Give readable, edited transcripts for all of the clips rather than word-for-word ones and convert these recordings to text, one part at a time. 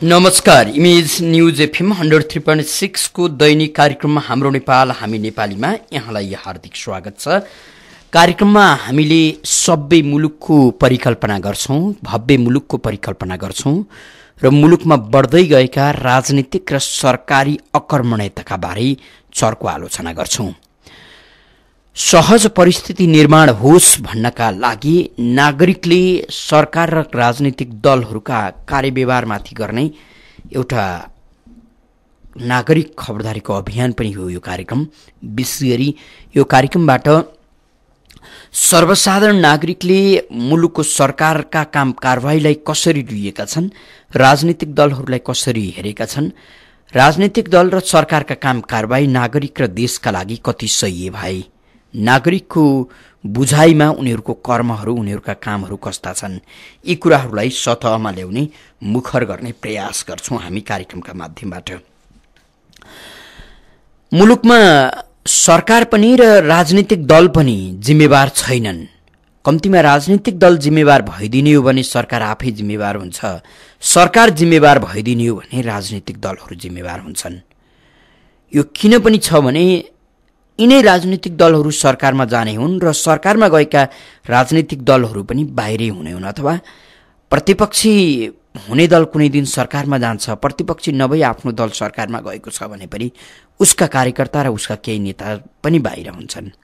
नमस्कार, image news FM 103.6 को दैनिक कार्यक्रममा हाम्रो नेपाल हामी नेपालीमा यहाँलाई हार्दिक स्वागत छ। कार्यक्रममा हामीले सबै मुलुकको परिकल्पना गर्छौं, भव्य मुलुकको परिकल्पना गर्छौं र मुलुकमा बढ्दै गएका राजनीतिक र सरकारी अकर्मण्यताका बारे चर्को आलोचना गर्छौं। सहज परिस्थिति निर्माण होस् भन्नका लागि नागरिकले सरकार र राजनीतिक दलहरूका कार्यव्यवहारमाथि गर्ने एउटा नागरिक खबरदारीको अभियान पनि हो यो कार्यक्रम। विशेष गरी यो कार्यक्रमबाट सर्वसाधारण नागरिकले मुलुकको सरकारका काम कारबाहीलाई कसरी लिएका छन्, राजनीतिक दलहरूलाई कसरी हेरेका छन्, राजनीतिक दल र सरकारका काम कारबाही नागरिक र देशका लागि कति सही भए, नागरिकको बुझाइमा उनीहरूको कर्महरू उनीहरूका कामहरू कस्ता छन्, यी कुराहरूलाई सतहमा ल्याउने मुखर गर्ने प्रयास गर्छौं हामी कार्यक्रमका माध्यमबाट। मुलुकमा सरकार पनि र राजनीतिक दल पनि जिम्मेवार छैनन्। कम्तीमा राजनीतिक दल जिम्मेवार भइदिने हो भने सरकार आफै जिम्मेवार हुन्छ, सरकार जिम्मेवार भइदिने हो भने राजनीतिक दलहरू जिम्मेवार हुन्छन्। यो किन पनि छ भने यिनै राजनीतिक दलहरू सरकारमा जाने हुन् र सरकारमा गएका राजनीतिक दलहरू पनि बाहिरै हुने हुन्, अथवा प्रतिपक्षी हुने दल कुनै दिन सरकारमा जान्छ, प्रतिपक्षी नभई आफ्नो दल सरकारमा गएको छ भने पनि उसका कार्यकर्ता र उसका केही नेता पनि बाहिर हुन्छन्।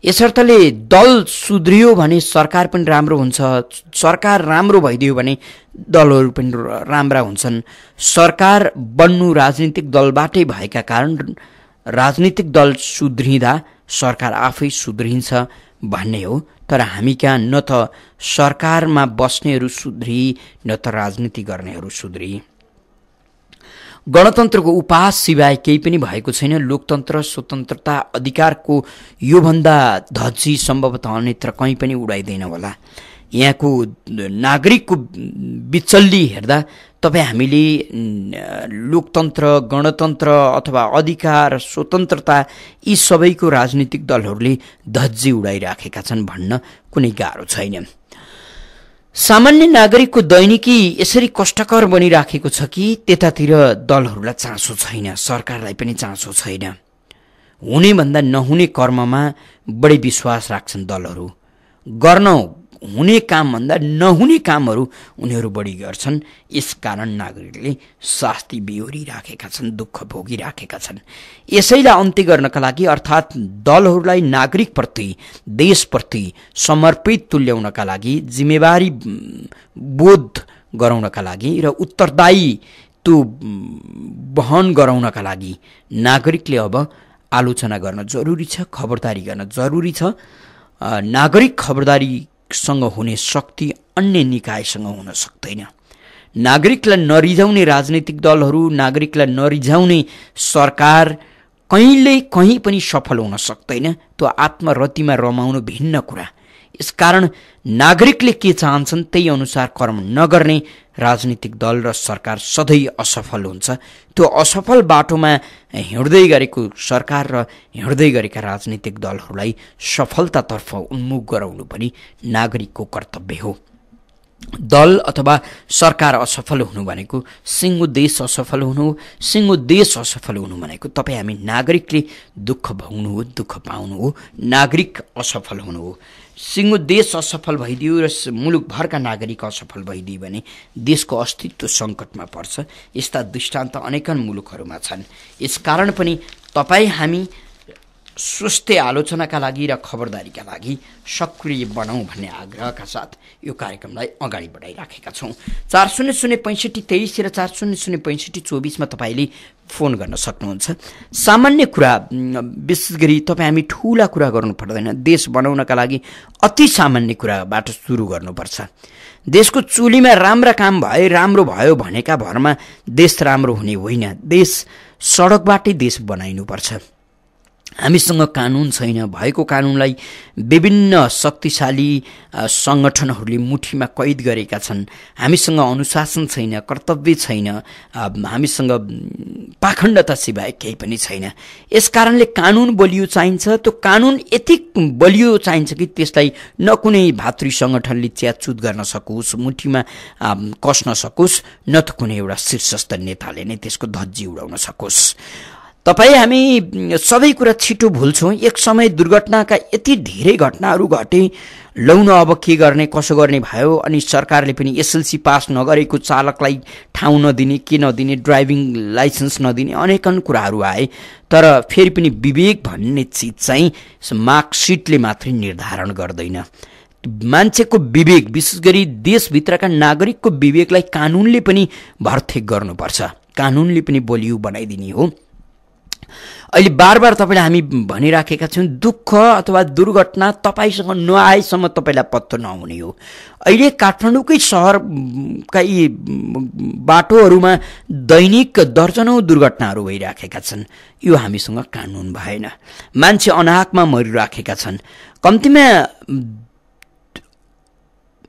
यसर्थले दल सुध्रियो भने सरकार पनि राम्रो हुन्छ, सरकार राम्रो भइदियो भने दलहरू पनि राम्रा हुन्छन्। सरकार बन्नु राजनीतिक दलबाटै भएका कारण राजनीतिक दल सुध्रिँदा सरकार आफै सुध्रिन्छ भन्ने हो। तर हामी कहाँ न त सरकारमा बस्नेहरू सुध्री न त राजनीति गर्नेहरू सुध्री। गणतन्त्रको उपहास सिवाय केही पनि भएको छैन। लोकतन्त्र, स्वतन्त्रता, अधिकारको योभन्दा धज्जी सम्भवतः अन्यत्र कहीँ पनि उडाइँदैन होला। यहाँको नागरिकको बिचल्ली हेर्दा तपाईँ हामीले लोकतन्त्र, गणतन्त्र अथवा अधिकार, स्वतन्त्रता यी सबैको राजनीतिक दलहरूले धज्जी उडाइराखेका छन् भन्न कुनै गाह्रो छैन। सामान्य नागरिकको दैनिकी यसरी कष्टकर बनिराखेको छ कि त्यतातिर दलहरूलाई चासो छैन, सरकारलाई पनि चासो छैन। हुने भन्दा नहुने कर्ममा बढी विश्वास राख्छन् दलहरू। गर्न हुने कामभन्दा नहुने कामहरू उनीहरू बढी गर्छन्। यसकारण नागरिकले शास्ति बिहोरिराखेका छन्, दुःख भोगिराखेका छन्। यसैलाई अन्त्य गर्नका लागि अर्थात् दलहरूलाई नागरिकप्रति, देशप्रति समर्पित तुल्याउनका लागि, जिम्मेवारी बोध गराउनका लागि र उत्तरदायित्व वहन गराउनका लागि नागरिकले अब आलोचना गर्न जरुरी छ, खबरदारी गर्न जरुरी छ। नागरिक खबरदारी सँग हुने शक्ति अन्य निकायसँग हुन सक्दैन। नागरिकलाई नरिझाउने राजनीतिक दलहरू, नागरिकलाई नरिझाउने सरकार कहिल्यै कहीँ पनि सफल हुन सक्दैन। त्यो आत्मरतिमा रमाउनु भिन्न कुरा। यसकारण नागरिकले के चाहन्छन् त्यही अनुसार कर्म नगर्ने राजनीतिक दल र सरकार सधैँ असफल हुन्छ। त्यो असफल बाटोमा हिँड्दै गरेको सरकार र हिँड्दै गरेका राजनीतिक दलहरूलाई सफलतातर्फ उन्मुख गराउनु पनि नागरिकको कर्तव्य हो। दल अथवा सरकार असफल हुनु भनेको सिङ्गो देश असफल हुनु हो। सिङ्गो देश असफल हुनु भनेको तपाईँ हामी नागरिकले दुःख भोग्नु हो, दुःख पाउनु हो। नागरिक असफल हुनु हो। सिङ्गो देश असफल भइदियो र मुलुकभरका नागरिक असफल भइदियो भने देशको अस्तित्व सङ्कटमा पर्छ। यस्ता दृष्टान्त अनेकन मुलुकहरूमा छन्। यसकारण पनि तपाईँ हामी स्वस्थ आलोचनाका लागि र खबरदारीका लागि सक्रिय बनाऊ भन्ने आग्रहका साथ यो कार्यक्रमलाई अगाडि बढाइराखेका छौँ। 40065323 र 40065324 तपाईँले फोन गर्न सक्नुहुन्छ। सामान्य कुरा, विशेष गरी तपाईँ हामी ठुला कुरा गर्नु पर्दैन। देश बनाउनका लागि अति सामान्य कुराबाट सुरु गर्नुपर्छ। देशको चुलीमा राम्रा काम भए, राम्रो भयो भनेका भरमा देश राम्रो हुने होइन। देश सडकबाटै देश बनाइनुपर्छ। हामीसँग कानुन छैन। भएको कानुनलाई विभिन्न शक्तिशाली सङ्गठनहरूले मुठीमा कैद गरेका छन्। हामीसँग अनुशासन छैन, कर्तव्य छैन, हामीसँग पाखण्डता सिवाय केही पनि छैन। यसकारणले कानुन बलियो चाहिन्छ। त्यो कानुन यति बलियो चाहिन्छ कि त्यसलाई न कुनै भातृ सङ्गठनले च्यातचुत गर्न सकोस्, मुठीमा कस्न सकोस्, न त कुनै एउटा शीर्षस्थ नेताले नै त्यसको धज्जी उडाउन सकोस्। तपाईँ हामी सबै कुरा छिटो भुल्छौँ। एक समय दुर्घटनाका यति धेरै घटनाहरू घटे, लौन अब के गर्ने कसो गर्ने भयो। अनि सरकारले पनि एसएलसी पास नगरेको चालकलाई ठाउँ नदिने, के नदिने, ड्राइभिङ लाइसेन्स नदिने, अनेकन कुराहरू आए। तर फेरि पनि विवेक भन्ने चिज चाहिँ मार्कसिटले मात्रै निर्धारण गर्दैन। मान्छेको विवेक, विशेष गरी देशभित्रका नागरिकको विवेकलाई कानुनले पनि भरथेक गर्नुपर्छ, कानुनले पनि बलियो बनाइदिने हो। अहिले बार बार तपाईँले हामी भनिराखेका छौँ, दुःख अथवा दुर्घटना तपाईँसँग नआएसम्म तपाईँलाई पत्तो नहुने हो। अहिले काठमाडौँकै सहरका यी बाटोहरूमा दैनिक दर्जनौँ दुर्घटनाहरू भइराखेका छन्। यो हामीसँग कानुन भएन। मान्छे अनाहकमा मरिराखेका छन्। कम्तीमा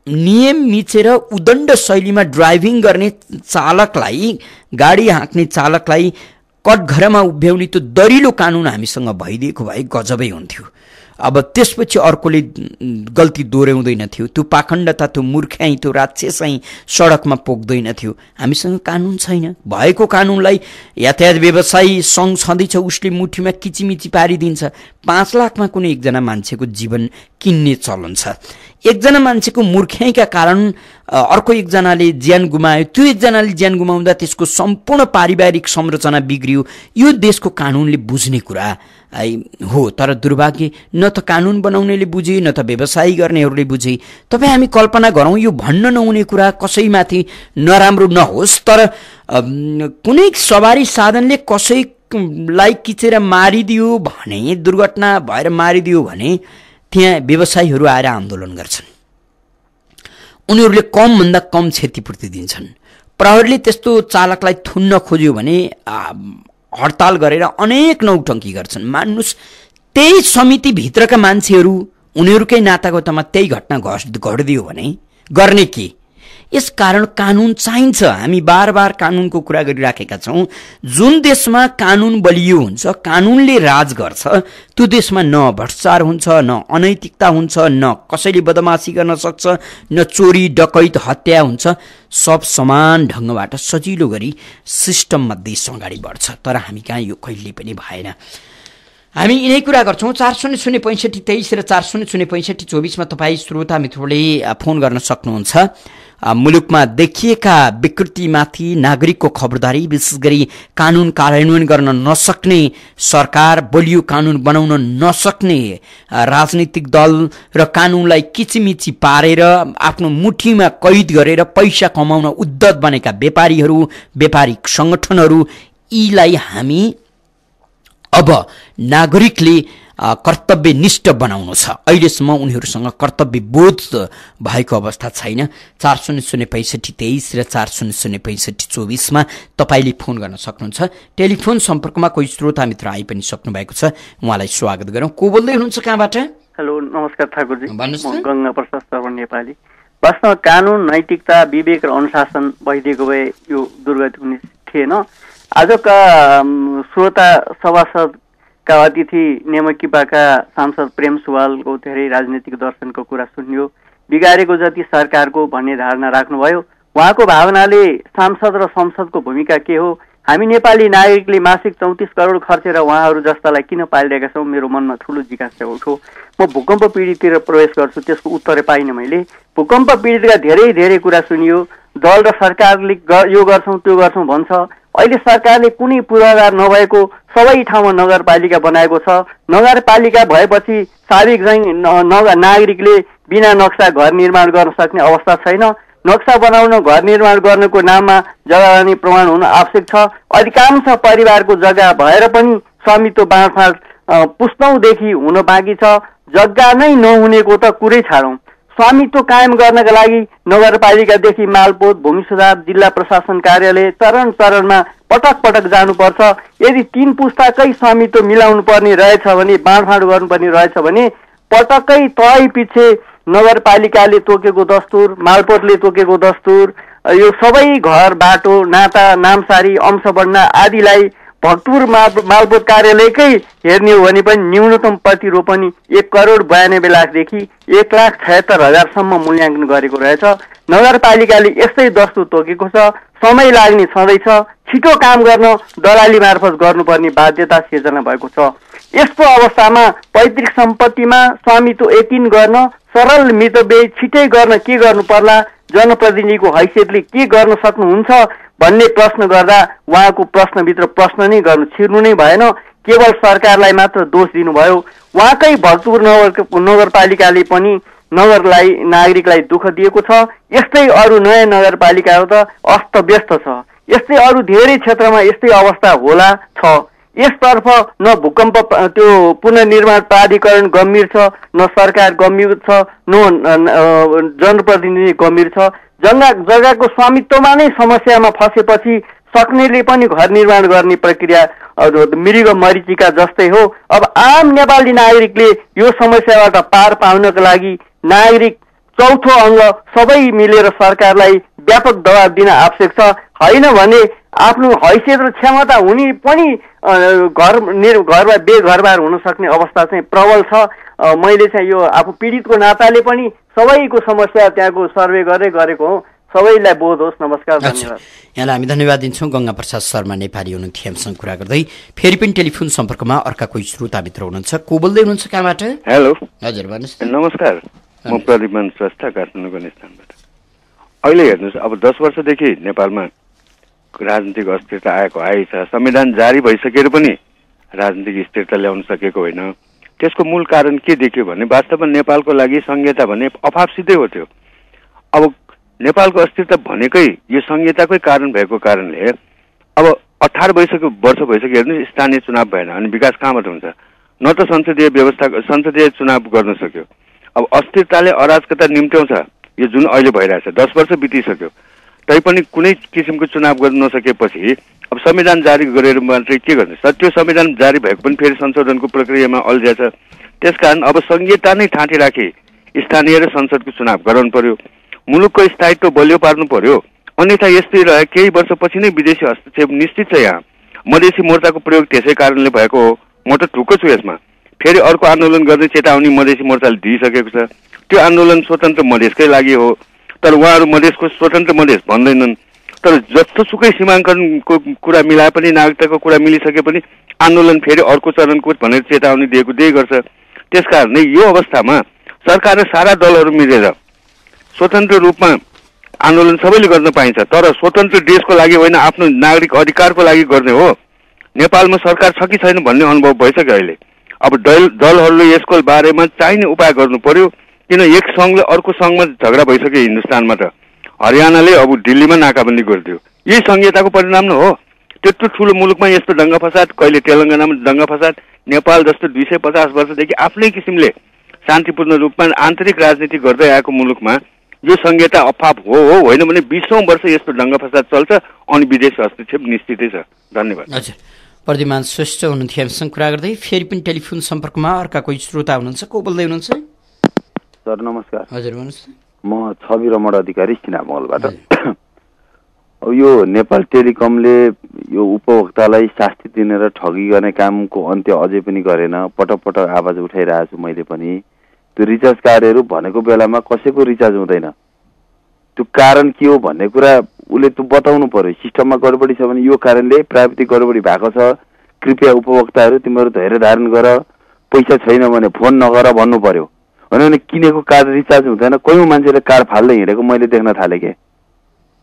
नियम मिचेर उदण्ड शैलीमा ड्राइभिङ गर्ने चालकलाई, गाडी हाँक्ने चालकलाई कटघरमा उभ्याउने त्यो दरिलो कानुन हामीसँग भइदिएको भए गजबै हुन्थ्यो। अब त्यसपछि अर्कोले गल्ती दोहोऱ्याउँदैन थियो। त्यो पाखण्डता, त्यो मूर्ख्याइ, त्यो राक्षसै सडकमा पोख्दैन थियो। हामीसँग कानुन छैन। भएको कानुनलाई यातायात व्यवसायी सङ्घ छँदैछ, उसले मुठीमा किचिमिची पारिदिन्छ। 5 लाखमा कुनै एकजना मान्छेको जीवन किन्ने चलन छ। एकजना मान्छेको मूर्ख्याइका कारण अर्को एकजनाले ज्यान गुमायो। त्यो एकजनाले ज्यान गुमाउँदा त्यसको सम्पूर्ण पारिवारिक संरचना बिग्रियो। यो देशको कानुनले बुझ्ने कुरा हो। तर दुर्भाग्य, न त कानुन बनाउनेले बुझे, न त व्यवसाय गर्नेहरूले बुझे। तपाईँ हामी कल्पना गरौँ, यो भन्न नहुने कुरा कसैमाथि नराम्रो नहोस्, तर कुनै सवारी साधनले कसैलाई किचेर मारिदियो भने, दुर्घटना भएर मारिदियो भने त्यहाँ व्यवसायीहरू आएर आन्दोलन गर्छन्। उनीहरूले कमभन्दा कम क्षतिपूर्ति दिन्छन्। प्रहरीले त्यस्तो चालकलाई थुन्न खोज्यो भने हडताल गरेर अनेक नौटङ्की गर्छन्। मान्नुहोस्, त्यही समितिभित्रका मान्छेहरू उनीहरूकै नातागोतामा त्यही घटना घटिदियो भने गर्ने के? यसकारण कानुन चाहिन्छ। हामी बार बार कानुनको कुरा गरिराखेका छौँ। जुन देशमा कानुन बलियो हुन्छ, कानुनले राज गर्छ, त्यो देशमा न भ्रष्टाचार हुन्छ, न अनैतिकता हुन्छ, न कसैले बदमासी गर्न सक्छ, न चोरी डकैत हत्या हुन्छ। सब समान ढङ्गबाट सजिलो गरी सिस्टममा देश अगाडि बढ्छ। तर हामी कहाँ यो कहिले पनि भएन। हामी यिनै कुरा गर्छौँ। 40065323 र 40065324मा तपाईँ श्रोता मित्रले फोन गर्न सक्नुहुन्छ। मुलुकमा देखिएका विकृतिमाथि नागरिकको खबरदारी, विशेष गरी कानुन कार्यान्वयन गर्न नसक्ने सरकार, बलियो कानुन बनाउन नसक्ने राजनीतिक दल र कानुनलाई किचिमिची पारेर आफ्नो मुठीमा कैद गरेर पैसा कमाउन उद्धत बनेका व्यापारीहरू, व्यापारिक सङ्गठनहरू, यीलाई हामी अब नागरिकले कर्तव्यनिष्ठ बनाउनु छ। अहिलेसम्म उनीहरूसँग कर्तव्य बोध भएको अवस्था छैन। 40065323 र 40065324मा तपाईँले फोन गर्न सक्नुहुन्छ। टेलिफोन सम्पर्कमा कोही श्रोता मित्र आइ पनि सक्नु भएको छ। उहाँलाई स्वागत गरौँ। को बोल्दै हुनुहुन्छ, कहाँबाट? हेलो, नमस्कार ठाकुरजी। भन्नुहोस्। म गङ्गा प्रसाद शर्मा नेपाली। वास्तवमा कानुन, नैतिकता, विवेक र अनुशासन भइदिएको भए यो दुर्गति हुने थिएन। आजका श्रोता सभासदका अतिथि नेमकिपाका सांसद प्रेम सुवालको धेरै राजनीतिक दर्शनको कुरा सुन्यो। बिगारेको जति सरकारको भन्ने धारणा राख्नुभयो। उहाँको भावनाले सांसद र संसदको भूमिका के हो? हामी नेपाली नागरिकले मासिक 34 करोड खर्चेर उहाँहरू जस्तालाई किन पालिरहेका छौँ? मेरो मनमा ठुलो जिज्ञासा उठ्यो। म भूकम्प पीडिततिर प्रवेश गर्छु, त्यसको उत्तरै पाइनँ मैले। भूकम्प पीडितका धेरै कुरा सुनियो। दल र सरकारले यो गर्छौँ त्यो गर्छौँ भन्छ। अहिले सरकारले कुनै पूर्वाधार नभएको सबै ठाउँमा नगरपालिका बनाएको छ। नगरपालिका भएपछि सार्वजनिक नागरिकले बिना नक्सा घर निर्माण गर्न सक्ने अवस्था छैन। नक्सा बनाउन, घर निर्माण गर्नको नाममा जग्गा प्रमाण हुन आवश्यक छ। अधिकांश परिवारको जग्गा भएर पनि स्वामित्व बाँडफाँड पुस्तौँदेखि हुन बाँकी छ। जग्गा नै नहुनेको त कुरै छाडौँ। स्वामित्व कायम गर्नका लागि नगरपालिकादेखि मालपोत, भूमि सुधार, जिल्ला प्रशासन कार्यालय चरण चरणमा पटक पटक जानुपर्छ। यदि 3 पुस्ताकै स्वामित्व मिलाउनु पर्ने रहेछ भने, बाँडफाँड गर्नुपर्ने रहेछ भने पटक्कै तय पछि नगरपालिकाले तोकेको दस्तुर, मालपोतले तोकेको दस्तुर, यो सबै घर बाटो, नाता, नामसारी, अंशबन्ना आदिलाई भक्तपुर मालपोत कार्यालयकै हेर्ने हो भने पनि न्यूनतम प्रतिरोपनी 1,92,00,000 1,76,000 मूल्याङ्कन गरेको रहेछ। नगरपालिकाले यस्तै दस्तुर तोकेको छ। समय लाग्ने छँदैछ। छिटो काम गर्न दलाली मार्फत गर्नुपर्ने बाध्यता सिर्जना भएको छ। यस्तो अवस्थामा पैतृक सम्पत्तिमा स्वामित्व यकिन गर्न, सरल मितव्यय छिटै गर्न के गर्नु पर्ला, जनप्रतिनिधिको हैसियतले के गर्न सक्नुहुन्छ भन्ने प्रश्न गर्दा उहाँको प्रश्नभित्र प्रश्न नै गर्नु छिर्नु नै भएन। केवल सरकारलाई मात्र दोष दिनुभयो। उहाँकै भक्तपुर नगरपालिकाले पनि नागरिकलाई दुःख दिएको छ। यस्तै अरू नयाँ नगरपालिकाहरू त अस्तव्यस्त छ। यस्तै अरू धेरै क्षेत्रमा यस्तै अवस्था होला छ। यसतर्फ न भूकम्प त्यो पुनर्निर्माण प्राधिकरण गम्भीर छ, न सरकार गम्भीर छ, न जनप्रतिनिधि गम्भीर छ। जग्गाको स्वामित्वमा नै समस्यामा फसेपछि सक्नेले पनि घर निर्माण गर्ने प्रक्रिया मृग मरीचिका जस्तै हो। अब आम नेपाली नागरिकले यो समस्याबाट पार पाउनको लागि नागरिक चौथो अङ्ग सबै मिलेर सरकारलाई व्यापक दबाब दिन आवश्यक छ। होइन भने आफ्नो हैसियत र क्षमता हुने पनि बेघरबार हुन सक्ने अवस्था चाहिँ प्रबल छ। मैले चाहिँ यो आफू पीडितको नाताले पनि सबैको समस्या त्यहाँको सर्वे गरेको हो। सबैलाई बोध होस्। नमस्कार, धन्यवाद। यहाँलाई हामी धन्यवाद दिन्छौँ। गंगा प्रसाद शर्मा नेपाली हुनुहुन्थ्यो हामीसँग कुरा गर्दै। फेरि पनि टेलिफोन सम्पर्कमा अर्का कोही श्रोता मित्र हुनुहुन्छ। को बोल्दै हुनुहुन्छ, कहाँबाट? हेलो, हजुर भन्नुहोस्। नमस्कार, म प्रदीपमान श्रेष्ठ, काठमाडौँको स्थानबाट। अहिले हेर्नुहोस्, अब 10 वर्षदेखि नेपालमा राजनीतिक अस्थिरता आएछ। संविधान जारी भइसकेर पनि राजनीतिक स्थिरता ल्याउन सकेको होइन। त्यसको मूल कारण के देखियो भने वास्तवमा नेपालको लागि संहिता भने अभावसितै हो थियो। अब नेपालको अस्थिरता भनेकै यो संहिताकै कारण भएको कारणले अब 18 वर्ष भइसक्यो। हेर्नु, स्थानीय चुनाव भएन अनि विकास कहाँबाट हुन्छ? न त संसदीय चुनाव गर्न सक्यो। अब अस्थिरताले अराजकता निम्त्याउँछ। यो जुन अहिले भइरहेछ, 10 वर्ष बितिसक्यो तैपनि कुनै किसिमको चुनाव गर्न नसकेपछि अब संविधान जारी गरेर मात्रै के गर्ने? त्यो संविधान जारी भएको पनि फेरि संशोधनको प्रक्रियामा अल्झिएछ। त्यसकारण अब संहिता नै ठाँटी राखी स्थानीय र संसदको चुनाव गराउनु पर्यो। मुलुकको स्थायित्व बलियो पार्नु पर्यो। अन्यथा यस्तै रहे केही वर्षपछि नै विदेशी हस्तक्षेप निश्चित छ। यहाँ मधेसी मोर्चाको प्रयोग त्यसै कारणले भएको हो। म त ढुक्क छु यसमा। फेरि अर्को आन्दोलन गर्ने चेतावनी मधेसी मोर्चाले दिइसकेको छ। त्यो आन्दोलन स्वतन्त्र मधेसकै लागि हो। तर उहाँहरू मधेसको स्वतन्त्र मधेस भन्दैनन्। तर जस्तोसुकै सीमाङ्कनको कुरा मिलाए पनि, नागरिकताको कुरा मिलिसके पनि आन्दोलन फेरि अर्को चरणको भनेर चेतावनी दिए गर्छ। त्यसकारण यो अवस्थामा सरकार र सारा दलहरू मिलेर स्वतन्त्र रूपमा आन्दोलन सबैले गर्न पाइन्छ, तर स्वतन्त्र देशको लागि होइन, आफ्नो नागरिक अधिकारको लागि गर्ने हो। नेपालमा सरकार छ कि छैन भन्ने अनुभव भइसक्यो अहिले। अब दलहरूले यसको बारेमा चाहिने उपाय गर्नु पर्यो। किन एक सङ्घले अर्को सङ्घमा झगडा भइसक्यो हिन्दुस्तानमा त। हरियाणाले अब दिल्लीमा नाकाबन्दी गरिदियो। यही संहिताको परिणाम न हो। त्यत्रो ठुलो मुलुकमा यस्तो दङ्गा फसाद, कहिले तेलङ्गानामा दङ्गा फसाद, नेपाल जस्तो 250 वर्षदेखि आफ्नै किसिमले शान्तिपूर्ण रूपमा आन्तरिक राजनीति गर्दै आएको मुलुकमा यो संहिता अफाप हो होइन भने 20औं वर्ष यस्तो दङ्गा फसाद चल्छ अनि विदेशी हस्तक्षेप निश्चितै छ। धन्यवाद। हजुर, प्रदीपमान श्रेष्ठ हुनुहुन्थ्यो हामीसँग कुरा गर्दै। फेरि पनि टेलिफोन सम्पर्कमा अर्का कोही श्रोता हुनुहुन्छ। को बोल्दै हुनुहुन्छ? सर नमस्कार। हजुर भन्नुहोस्। म छवि रमण अधिकारी सिनामहलबाट। अब यो नेपाल टेलिकमले यो उपभोक्तालाई शास्ति दिने र ठगी गर्ने कामको अन्त्य अझै पनि गरेन। पटक पटक आवाज उठाइरहेको छु मैले पनि। त्यो रिचार्ज कार्यहरू भनेको बेलामा कसैको रिचार्ज हुँदैन। त्यो कारण के हो भन्ने कुरा उसले त्यो बताउनु पर्यो। सिस्टममा गडबडी छ भने यो कारणले प्राविधिक गडबडी भएको छ, कृपया उपभोक्ताहरू तिमीहरू धैर्य धारण गर, पैसा छैन भने फोन नगर भन्नु पर्यो। होइन भने किनेको कार्ड रिचार्ज हुँदैन। कयौँ मान्छेले कार्ड फाल्दै हिँडेको मैले देख्न थालेँ के।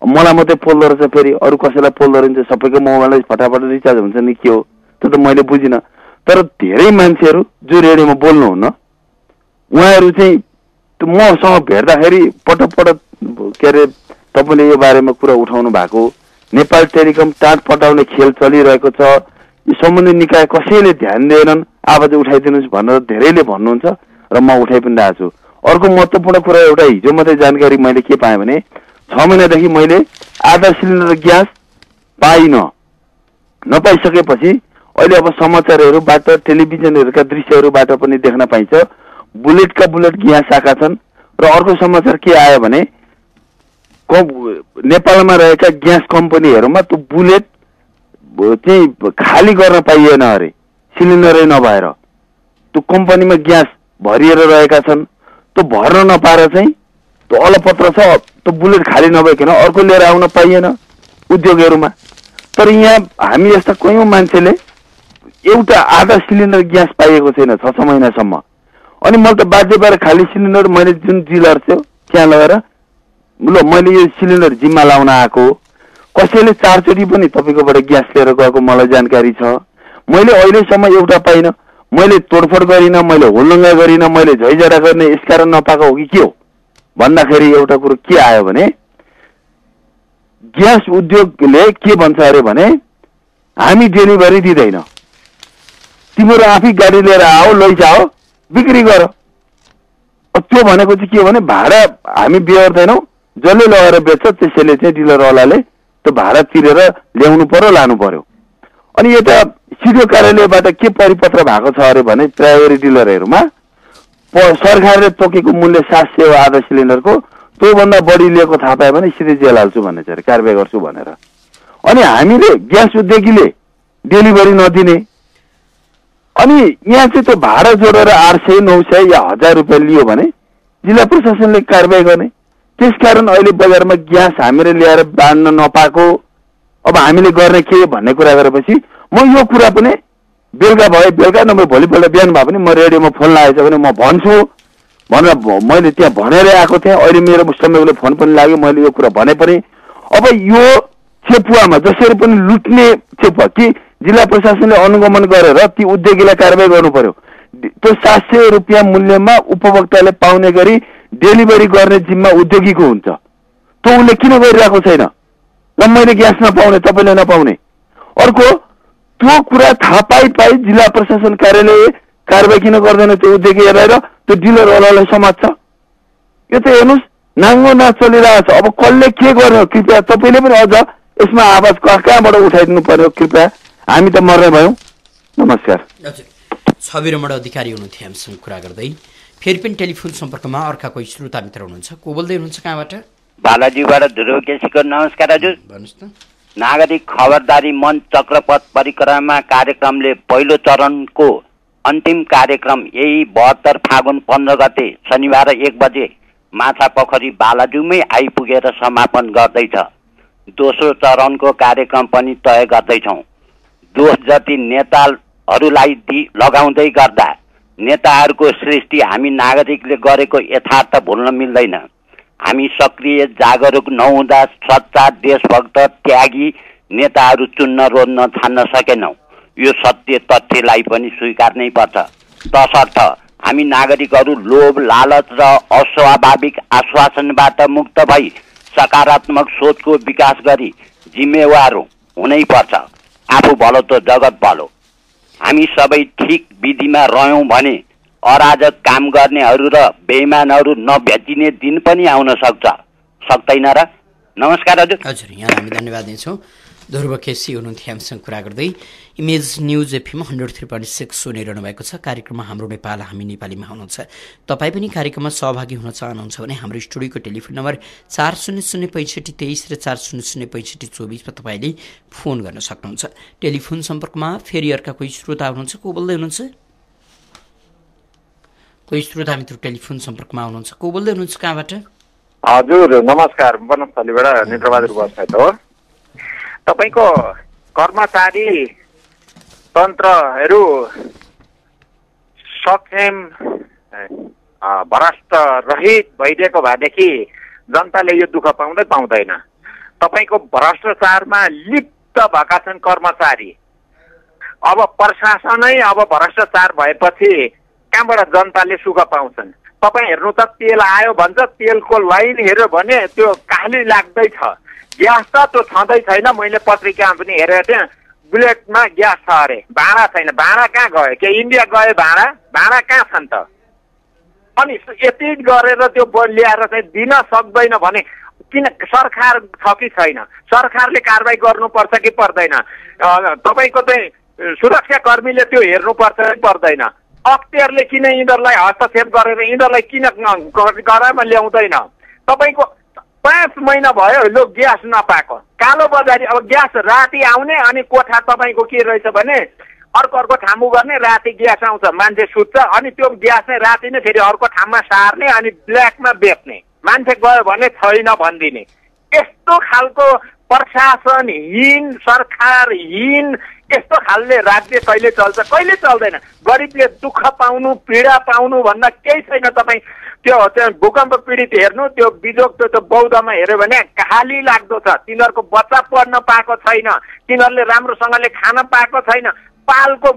मलाई मात्रै पोल्दो रहेछ, फेरि अरू कसैलाई पोल्दो रहेछ, सबैको मोबाइलमा फटाफट रिचार्ज हुन्छ नि के हो त्यो त मैले बुझिनँ। तर धेरै मान्छेहरू जो रेडियोमा बोल्नुहुन्न उहाँहरू चाहिँ त्यो मसँग भेट्दाखेरि पटक पटक के अरे तपाईँले यो बारेमा कुरा उठाउनु भएको। नेपाल टेलिकम टाँट पटाउने खेल चलिरहेको छ। यो सम्बन्धित निकाय कसैले ध्यान दिएनन्, आवाज उठाइदिनुहोस् भनेर धेरैले भन्नुहुन्छ र म उठाइ पनि रहेको छु। अर्को महत्त्वपूर्ण कुरा एउटा हिजो मात्रै जानकारी मैले के पाएँ भने 6 महिनादेखि मैले आधा सिलिन्डर ग्यास नपाइसकेपछि अहिले अब समाचारहरूबाट टेलिभिजनहरूका दृश्यहरूबाट पनि देख्न पाइन्छ बुलेटका बुलेट ग्यास आएका छन्। र अर्को समाचार के आयो भने नेपालमा रहेका ग्यास कम्पनीहरूमा त्यो बुलेट चाहिँ खाली गर्न पाइएन अरे, सिलिन्डरै नभएर त्यो कम्पनीमा ग्यास भरिएर रहेका छन्। त्यो भर्न नपाएर चाहिँ त्यो अलपत्र छ, त्यो बुलेट खाली नभइकन अर्को लिएर आउन पाइएन उद्योगहरूमा। तर यहाँ हामी यस्ता कयौं मान्छेले एउटा आधा सिलिन्डर ग्यास पाइएको छैन 6 महिनासम्म। अनि मैले त बाध्य भएर खाली सिलिन्डर मैले जुन डिलर थियो त्यहाँ लगेर ल मैले यो सिलिन्डर जिम्मा लाउन आएको, कसैले 4 चोटि पनि तपाईँकोबाट ग्यास लिएर गएको मलाई जानकारी छ। मैले अहिलेसम्म एउटा पाइनँ, मैले तोडफोड गरिनँ, मैले होलडङ्गा गरिनँ, मैले झैझरा गर्ने यसकारण नपाएको हो कि के हो भन्दाखेरि एउटा कुरो के आयो भने ग्यास उद्योगले के भन्छ अरे भने हामी डेलिभरी दिँदैन, तिम्रो आफै गाडी लिएर आओ लैजाओ बिक्री गर। त्यो भनेको चाहिँ के हो भने भाडा हामी बेहोर्दैनौँ, जसले लगेर बेच्छ त्यसैले चाहिँ डिलरवालाले त्यो भाडा तिरेर ल्याउनु पर्यो लानु पर्यो। अनि यता सिडिओ कार्यालयबाट के परिपत्र भएको छ अरे भने प्राइभेट डिलरहरूमा सरकारले तोकेको मूल्य 700 हो आधा सिलिन्डरको, त्योभन्दा बढी लिएको थाहा पायो भने सिधै जेल हाल्छु भन्ने छ अरे, कारबाही गर्छु भनेर। अनि हामीले ग्यास उद्योगीले डेलिभरी नदिने, अनि यहाँ चाहिँ त्यो भाडा जोडेर 800, 900 या 1000 रुपियाँ लियो भने जिल्ला प्रशासनले कारबाही गर्ने। त्यसकारण अहिले बजारमा ग्यास हामीले ल्याएर बाँड्न नपाएको अब हामीले गर्ने के भन्ने कुरा गरेपछि म यो कुरा पनि बेलुका भए बेलुका नभए भोलिपल्ट बिहान भए पनि म रेडियोमा फोन लागेछ भने म भन्छु भनेर मैले त्यहाँ भनेरै आएको थिएँ। अहिले मेरो समयले फोन पनि लाग्यो, मैले यो कुरा भने पनि अब यो चेपुवामा जसरी पनि लुट्ने चेपुवा कि जिल्ला प्रशासनले अनुगमन गरेर ती उद्योगीलाई कारबाही गर्नु पर्यो। त्यो 700 रुपियाँ मूल्यमा उपभोक्ताले पाउने गरी डेलिभरी गर्ने जिम्मा उद्योगीको हुन्छ। त्यो उसले किन गरिरहेको छैन र मैले ग्यास नपाउने तपाईँले नपाउने। अर्को त्यो कुरा थाहा पाइ जिल्ला प्रशासन कार्यालय कारबाही किन गर्दैन त्यो उद्योगी हेरेर त्यो डिलरवालालाई समात्छ। यो त हेर्नुहोस् नाङ्गो नाच चलिरहेछ। अब कसले के गर्ने हो कृपया तपाईँले पनि अझ यसमा आवाज कहाँबाट उठाइदिनु पर्यो कृपया, हामी त मर्ने भयौँ। नमस्कार। छवि रमण अधिकारी हुनुहुन्थ्यो हामीसँग कुरा गर्दै। फेरि पनि टेलिफोन सम्पर्कमा अर्का कोही श्रोता मित्र हुनुहुन्छ, को बोल्दै हुनुहुन्छ कहाँबाट? बालाजीबाट ध्रुव केसीको। नमस्कार हजुर। भन्नुहोस् न। नागरिक खबरदारी मञ्च चक्रपथ परिक्रमा कार्यक्रमले पहिलो चरणको अन्तिम कार्यक्रम यही 72 फागुन 15 गते शनिबार 1 बजे माछापोखरी बालाजुमै आइपुगेर समापन गर्दैछ। दोस्रो चरणको कार्यक्रम पनि तय गर्दैछौँ। दोष जति नेताहरूलाई लगाउँदै गर्दा नेताहरूको सृष्टि हामी नागरिकले गरेको यथार्थ भुल्न मिल्दैन। हामी सक्रिय जागरुक नहुँदा सच्चा देशभक्त त्यागी नेताहरू चुन्न रोज्न ठान्न सकेनौँ। यो सत्य तथ्यलाई पनि स्वीकार्नै पर्छ। तसर्थ हामी नागरिकहरू लोभ लालच र अस्वाभाविक आश्वासनबाट मुक्त भई सकारात्मक सोचको विकास गरी जिम्मेवार हुनै पर्छ। आफू भलो त जगत भलो। हामी सबै ठिक विधिमा रह्यौँ भने अराजक काम गर्नेहरू र बेइमानहरू नभेटिने दिन पनि आउन सक्दैन र? नमस्कार हजुर। हजुर, यहाँ हामी धन्यवाद दिन्छौँ। ध्रुव केसी हुनुहुन्थ्यो हामीसँग कुरा गर्दै। इमेज न्युज एफएम 103.6 सुनिरहनु भएको छ। कार्यक्रममा हाम्रो नेपाल हामी नेपालीमा हुनुहुन्छ। तपाईँ पनि कार्यक्रममा सहभागी हुन चाहनुहुन्छ भने हाम्रो स्टुडियोको टेलिफोन नम्बर 400523 र 400524 तपाईँले फोन गर्न सक्नुहुन्छ। टेलिफोन सम्पर्कमा फेरि अर्का कोही श्रोता हुनुहुन्छ, को बोल्दै हुनुहुन्छ? कोही श्रोता मित्र टेलिफोन सम्पर्कमा हुनुहुन्छ, को बोल्दै हुनुहुन्छ कहाँबाट? हजुर नमस्कार, बनस्थलीबाट नेत्रबहादुर बस्नेत हो। तपाईँको कर्मचारी तन्त्रहरू सक्षम भ्रष्ट रहित भइदिएको भएदेखि जनताले यो दुःख पाउँदैन। तपाईँको भ्रष्टाचारमा लिप्त भएका छन् कर्मचारी। अब प्रशासनै अब भ्रष्टाचार भएपछि कहाँबाट जनताले सुख पाउँछन्? तपाईँ हेर्नु त तेल आयो भन्छ, तेलको लाइन हेऱ्यो भने त्यो काली लाग्दैछ। ग्यास त त्यो छँदै छैन। मैले पत्रिकामा पनि हेरेको थिएँ, बुलेटमा ग्यास छ अरे, भाँडा छैन। भाँडा कहाँ गयो? के इन्डिया गयो भाँडा? भाँडा कहाँ छन् त? अनि यति गरेर त्यो ल्याएर चाहिँ दिन सक्दैन भने किन सरकार छ कि छैन? सरकारले कारबाही गर्नुपर्छ कि पर्दैन? तपाईँको चाहिँ सुरक्षाकर्मीले त्यो हेर्नुपर्छ कि पर्दैन? अख्तियारले किन यिनीहरूलाई हस्तक्षेप गरेर यिनीहरूलाई किन गरामा ल्याउँदैन? तपाईँको 5 महिना भयो लो ग्यास नपाएको, कालो बजारी। अब ग्यास राति आउने अनि कोठा तपाईँको के रहेछ भने अर्को ठाउँमा गर्ने, राति ग्यास आउँछ, मान्छे सुत्छ, अनि त्यो ग्यास नै राति नै फेरि अर्को ठाउँमा सार्ने अनि ब्ल्याकमा बेच्ने। मान्छे गयो भने छैन भनिदिने। यस्तो खालको प्रशासनहीन, सरकारहीन, यस्तो खालले राज्य कहिले चल्छ कहिले चल्दैन। गरिबले दुःख पाउनु, पीडा पाउनु भन्दा केही छैन। तपाईँ त्यो भूकम्प पीडित हेर्नु, त्यो बिजोग त्यो बौद्धमा हेऱ्यो भने खाली लाग्दो छ। तिनीहरूको बच्चा पढ्न पाएको छैन, तिनीहरूले राम्रोसँगले खान पाएको छैन, पालको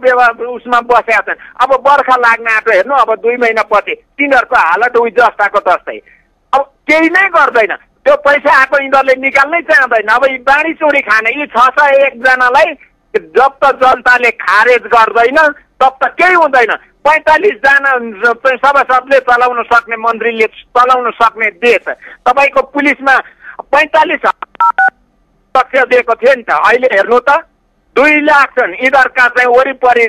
उसमा बसेका छन्। अब बर्खा लाग्न आँटो हेर्नु, अब 2 महिनापछि तिनीहरूको हालत उही जस्ताको तस्तै। अब केही नै गर्दैन। त्यो पैसा आएको यिनीहरूले निकाल्नै चाहँदैन। अब यी बाँडी चोरी खाने यी 601 जनालाई जब त जनताले खारेज गर्दैन तब त केही हुँदैन। 45 जना सभासदले चलाउन सक्ने, मन्त्रीले चलाउन सक्ने देश। तपाईँको पुलिसमा 45 लक्ष दिएको थियो नि त, अहिले हेर्नु त 2 लाख छन्। यिनीहरूका चाहिँ वरिपरि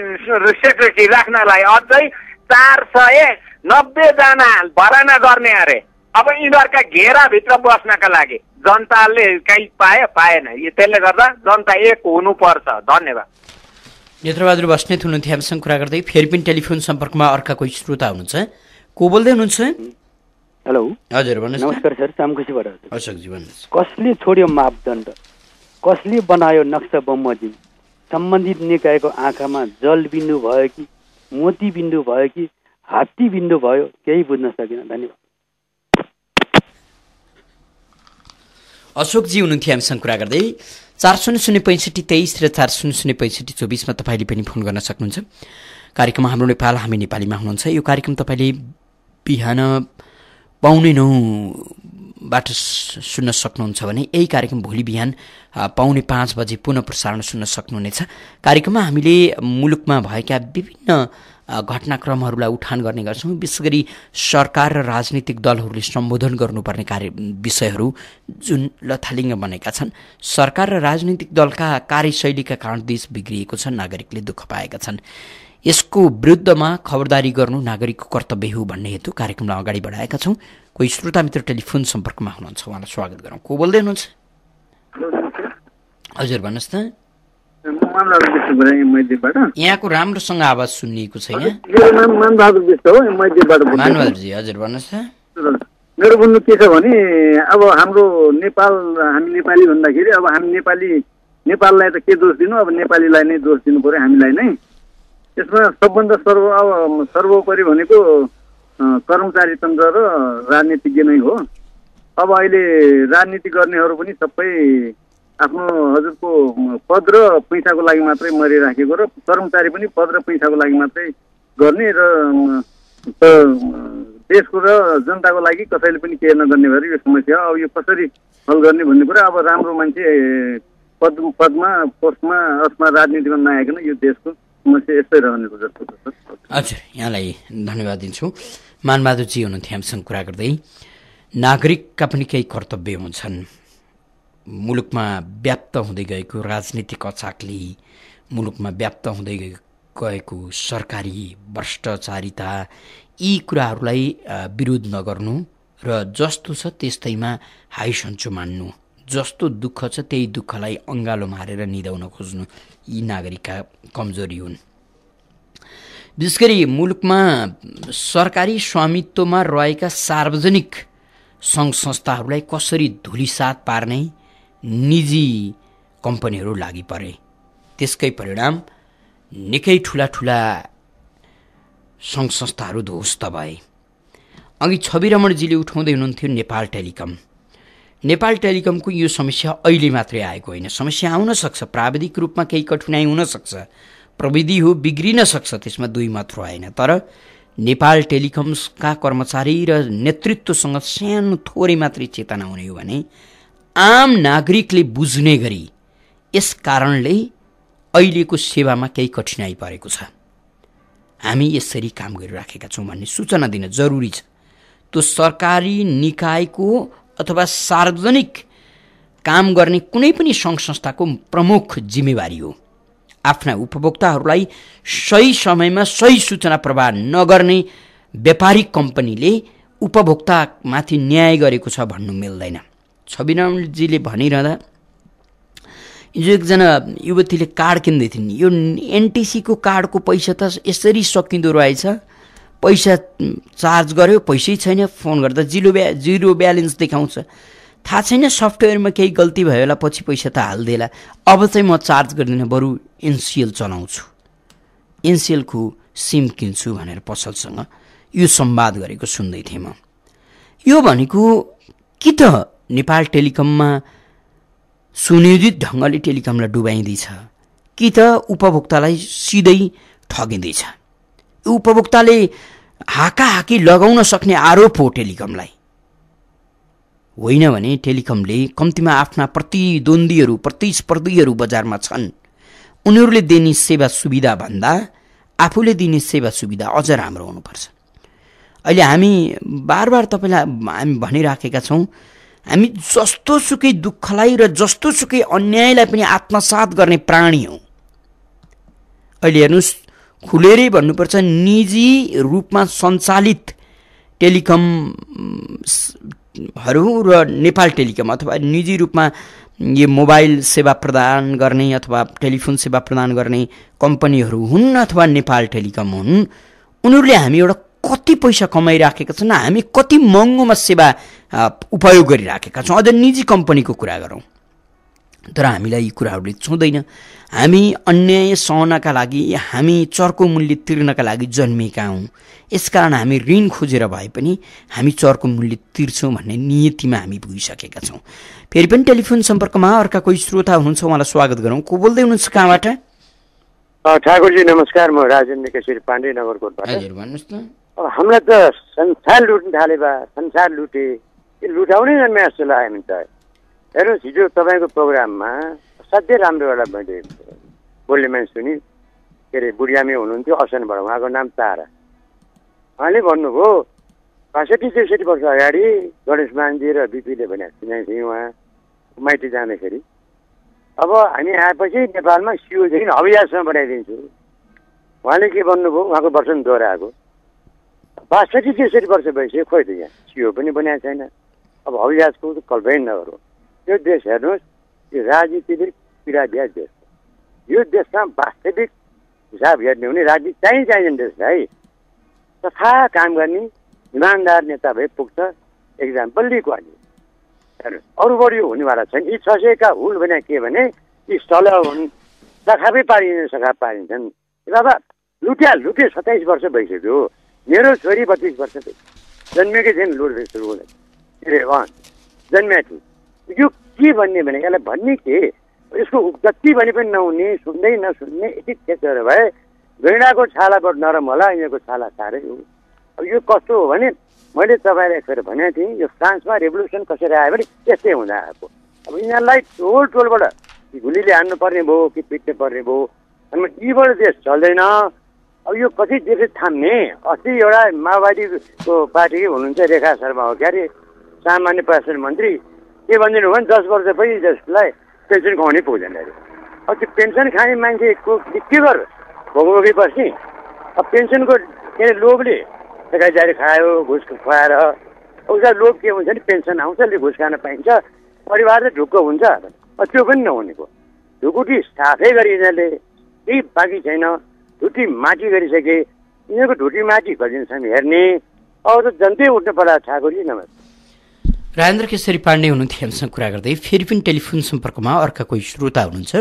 सेक्रेटरी राख्नलाई अझै 490 जना भराना गर्ने अरे। अब यिनीहरूका घेराभित्र बस्नका लागि जनताले कहीँ पाएन। त्यसले गर्दा जनता एक हुनुपर्छ। धन्यवाद। नेत्रबहादुर बस्नेत हुनुहुन्थ्यो हामीसँग कुरा गर्दै। फेरि पनि टेलिफोन सम्पर्कमा अर्का कोही श्रोता हुनुहुन्छ। को बोल्दै हुनुहुन्छ? हेलो, हजुर भन्नुहोस्। नमस्कार सर, सामखुसीबाट। अशोकजी भन्नुहोस्। कसले छोड्यो मापदण्ड, कसले बनायो नक्सा बमोजिम? सम्बन्धित निकायको आँखामा जल बिन्दु भयो कि मोती बिन्दु भयो कि हात्ती बिन्दु भयो, केही बुझ्न सकिन। धन्यवाद। अशोकजी हुनुहुन्थ्यो हामीसँग कुरा गर्दै। 4006523 र 4006524 तपाईँले पनि फोन गर्न सक्नुहुन्छ। कार्यक्रम हाम्रो नेपाल, हामी नेपालीमा हुनुहुन्छ। यो कार्यक्रम तपाईँले बिहान 4:45बाट सुन्न सक्नुहुन्छ भने यही कार्यक्रम भोलि बिहान 4:45 बजे पुनः प्रसारण सुन्न सक्नुहुनेछ। कार्यक्रममा हामीले मुलुकमा भएका विभिन्न घटनाक्रमहरूलाई उठान गर्ने गर्छौँ। विशेष गरी सरकार र राजनीतिक दलहरूले सम्बोधन गर्नुपर्ने विषयहरू जुन लथालिङ्ग बनेका छन्। सरकार र राजनीतिक दलका कार्यशैलीका कारण देश बिग्रिएको छ, नागरिकले दुःख पाएका छन्। यसको विरुद्धमा खबरदारी गर्नु नागरिकको कर्तव्य हो भन्ने हेतु कार्यक्रमलाई अगाडि बढाएका छौँ। कोही श्रोता मित्र टेलिफोन सम्पर्कमा हुनुहुन्छ, उहाँलाई स्वागत गरौँ। को बोल्दै हुनुहुन्छ? हजुर भन्नुहोस् त। यहाँको राम्रोसँग आवाज सुनिएको छैन। मानबहादुरजी हजुर भन्नुहोस् त। मेरो भन्नु के छ भने अब हाम्रो नेपाल, हामी नेपाली भन्दाखेरि अब हामी नेपाललाई त के दोष दिनु? अब नेपालीलाई नै दोष दिनु पर्यो, हामीलाई नै। यसमा सबभन्दा सर्वोपरि भनेको कर्मचारी तन्त्र र राजनीतिज्ञ नै हो। अब अहिले राजनीति गर्नेहरू पनि सबै आफ्नो हजुरको पद र पैसाको लागि मात्रै मरिराखेको र कर्मचारी पनि पद र पैसाको लागि मात्रै गर्ने र देशको र जनताको लागि कसैले पनि केयर नगर्ने भएर यो समस्या। अब यो कसरी हल गर्ने भन्ने कुरा, अब राम्रो मान्छे पदमा पोस्टमा अथवा राजनीतिमा नआइकन यो देशको समस्या यस्तै रहनेको जस्तो छ। हजुर, यहाँलाई धन्यवाद दिन्छु। मानबहादुरजी हुनुहुन्थ्यो हामीसँग कुरा गर्दै। नागरिकका पनि केही कर्तव्य हुन्छन्। मुलुकमा व्याप्त हुँदै गएको राजनीतिक अचाकली, मुलुकमा व्याप्त हुँदै गएको सरकारी भ्रष्टाचारिता, यी कुराहरूलाई विरोध नगर्नु र जस्तो छ त्यस्तैमा हाई सन्चो मान्नु, जस्तो दुःख छ त्यही दुःखलाई अँगालो मारेर निदाउन खोज्नु, यी नागरिकका कमजोरी हुन्। विशेष गरी मुलुकमा सरकारी स्वामित्वमा रहेका सार्वजनिक सङ्घ संस्थाहरूलाई कसरी धुलिसात पार्ने निजी कम्पनीहरू लागि परे। त्यसकै परिणाम निकै ठुला सङ्घ संस्थाहरू ध्वस्त भए। अघि छवि रमणजीले उठाउँदै हुनुहुन्थ्यो नेपाल टेलिकम। नेपाल टेलिकमको यो समस्या अहिले मात्रै आएको होइन, समस्या आउन सक्छ, प्राविधिक रूपमा केही कठिनाइ हुन सक्छ, प्रविधि हो बिग्रिन सक्छ, त्यसमा दुई मात्र होइन। तर नेपाल टेलिकमका कर्मचारी र नेतृत्वसँग सानो थोरै मात्रै चेतना हुने हो भने आम नागरिकले बुझ्ने गरी यस कारणले अहिलेको सेवामा केही कठिनाइ परेको छ। हामी यसरी काम गरिराखेका छौँ भन्ने सूचना दिन जरुरी छ। त्यो सरकारी निकायको अथवा सार्वजनिक काम गर्ने कुनै पनि सङ्घ संस्थाको प्रमुख जिम्मेवारी हो। आफ्ना उपभोक्ताहरूलाई सही समयमा सही सूचना प्रवाह नगर्ने व्यापारिक कम्पनीले उपभोक्तामाथि न्याय गरेको छ भन्नु मिल्दैन। छविरामजीले भनिरहँदा हिजो एकजना युवतीले कार्ड किन्दै थिइन्, यो एनटिसीको कार्डको पैसा त यसरी सकिँदो रहेछ, पैसा चार्ज गर्यो पैसै छैन, फोन गर्दा जिरो ब्यालेन्स देखाउँछ, थाहा छैन सफ्टवेयरमा केही गल्ती भयो होला, पछि पैसा त हाल्देला, अब चाहिँ म चार्ज गर्दिनँ, बरु एनसिएल चलाउँछु, एनसिएलको सिम किन्छु भनेर पसलसँग यो संवाद गरेको सुन्दै थिएँ म। यो भनेको कि त नेपाल टेलिकममा सुनियोजित ढङ्गले टेलिकमलाई डुबाइँदैछ कि त उपभोक्तालाई सिधै ठगिँदैछ। उपभोक्ताले हाकाहाकी लगाउन सक्ने आरोप हो टेलिकमलाई, होइन भने टेलिकमले कम्तीमा आफ्ना प्रतिद्वन्द्वीहरू प्रतिस्पर्धीहरू बजारमा छन्, उनीहरूले दिने सेवा सुविधा भन्दा आफूले दिने सेवा सुविधा अझ राम्रो हुनुपर्छ। अहिले हामी बार तपाईँलाई हामी भनिराखेका छौँ, हामी जस्तोसुकै दुःखलाई र जस्तोसुकै अन्यायलाई पनि आत्मसात गर्ने प्राणी हौँ। अहिले हेर्नुहोस्, खुलेरै भन्नुपर्छ, निजी रूपमा सञ्चालित टेलिकमहरू र नेपाल टेलिकम अथवा निजी रूपमा यो मोबाइल सेवा प्रदान गर्ने अथवा टेलिफोन सेवा प्रदान गर्ने कम्पनीहरू हुन् अथवा नेपाल टेलिकम हुन्, उनीहरूले हामी एउटा कति पैसा कमाइराखेका छन्, हामी कति महँगोमा सेवा उपयोग गरिराखेका छौँ। अझ निजी कम्पनीको कुरा गरौँ, तर हामीलाई यी कुराहरूले छुँदैन। हामी अन्याय सहनका लागि, हामी चर्को मूल्य तिर्नका लागि जन्मिएका हौँ, यसकारण हामी ऋण खोजेर भए पनि हामी चर्को मूल्य तिर्छौँ भन्ने नियतिमा हामी पुगिसकेका छौँ। फेरि पनि टेलिफोन सम्पर्कमा अर्का कोही श्रोता हुनुहुन्छ, उहाँलाई स्वागत गरौँ। को बोल्दै हुनुहुन्छ, कहाँबाट? ठाकुरजी नमस्कार, म राजेन्द्र केशरी पाण्डे नगरकोटबाट। हजुर भन्नुहोस् न। अब हामीलाई त संसार लुट्न थाले बा, संसार लुटे, लुटाउनै जन्मे जस्तो लाग्यो नि त। हेर्नुहोस्, हिजो तपाईँको प्रोग्राममा असाध्यै राम्रो एउटा मैले बोल्ने मान्छे सुनि, के अरे बुढियामी हुनुहुन्थ्यो असनबाट, उहाँको नाम तारा। उहाँले भन्नुभयो 65-63 वर्ष अगाडि गणेश मानजी र बिपीले भने चिनाइ थिएँ उहाँ माइती जाँदाखेरि। अब हामी आएपछि नेपालमा सिओदेखि हवाईजहाजसम्म बनाइदिन्छु। उहाँले के भन्नुभयो, उहाँको वर्षन दोहोऱ्याएको 65-63 वर्ष भइसक्यो, खोइ त यहाँ सिओ पनि बनाएको छैन। अब हवाईजहाजको त कल्पनै नगरौँ। यो देश हेर्नुहोस्, यो राजनीतिले पीडाध्याय देश हो। यो देशमा वास्तविक हिसाब हेर्ने हो भने राजनीति चाहिँदैन देशलाई, तथा काम गर्ने इमान्दार नेता भए पुग्छ। एक्जाम्पल लिएको अहिले हेर्नुहोस्, अरू बढी हुनेवाला छैन। यी 600 का हुल भने के भने यी स्थल हुन्, सखापै पारिँदैन, सखाप पारिन्छन्। बाबा लुटे 27 वर्ष भइसक्यो। मेरो छोरी 32 वर्ष जन्मेकै थिएन, लुट्दै सुरु हुँदै के अरे जन्मेको थियो। यो के भन्ने भने यसलाई भन्ने के, यसको जति भने पनि नहुने, सुन्दै नसुन्ने यति क्षेत्रहरू भए गैँडाको छालाबाट नरम होला, यिनीहरूको छाला साह्रै हो। अब यो कस्तो हो भने मैले तपाईँलाई एकखेर भनेको थिएँ, यो फ्रान्समा रेभोल्युसन कसरी आयो भने त्यस्तै हुँदा आएको। अब यिनीहरूलाई टोलबाट गुलीले हान्नुपर्ने भयो कि पिट्नु पर्ने भयो, अनि यीबाट देश चल्दैन। अब यो कति देश थाम्ने? अस्ति एउटा माओवादीको पार्टीकै हुनुहुन्छ रेखा शर्मा हो, के अरे सामान्य प्रशासन मन्त्री, के भनिदिनु भने 10 वर्षपछि देशलाई पेन्सन खुवाउनै पुग्दैन अरे। अब त्यो पेन्सन खाने मान्छेको के गर भोगभोगी बस्ने? अब पेन्सनको के अरे लोभले जारी खायो, घुस खुवाएर। उसलाई लोभ के हुन्छ नि, पेन्सन आउँछ, ले घुस खान पाइन्छ, परिवार चाहिँ ढुक्क हुन्छ। त्यो पनि नहुनेको ढुकुटी साफै गरी यिनीहरूले केही बाँकी छैन, ढुटी माटी गरिसके। यिनीहरूको ढुटी माटी कतिसम्म हेर्ने? अब त जनतै उठ्नु पर्ला। ठाकुरजी नमस्ते। राजेन्द्र केशरी पाण्डे हुनुहुन्थ्यो हामीसँग कुरा गर्दै। फेरि पनि टेलिफोन सम्पर्कमा अर्का कोही श्रोता हुनुहुन्छ,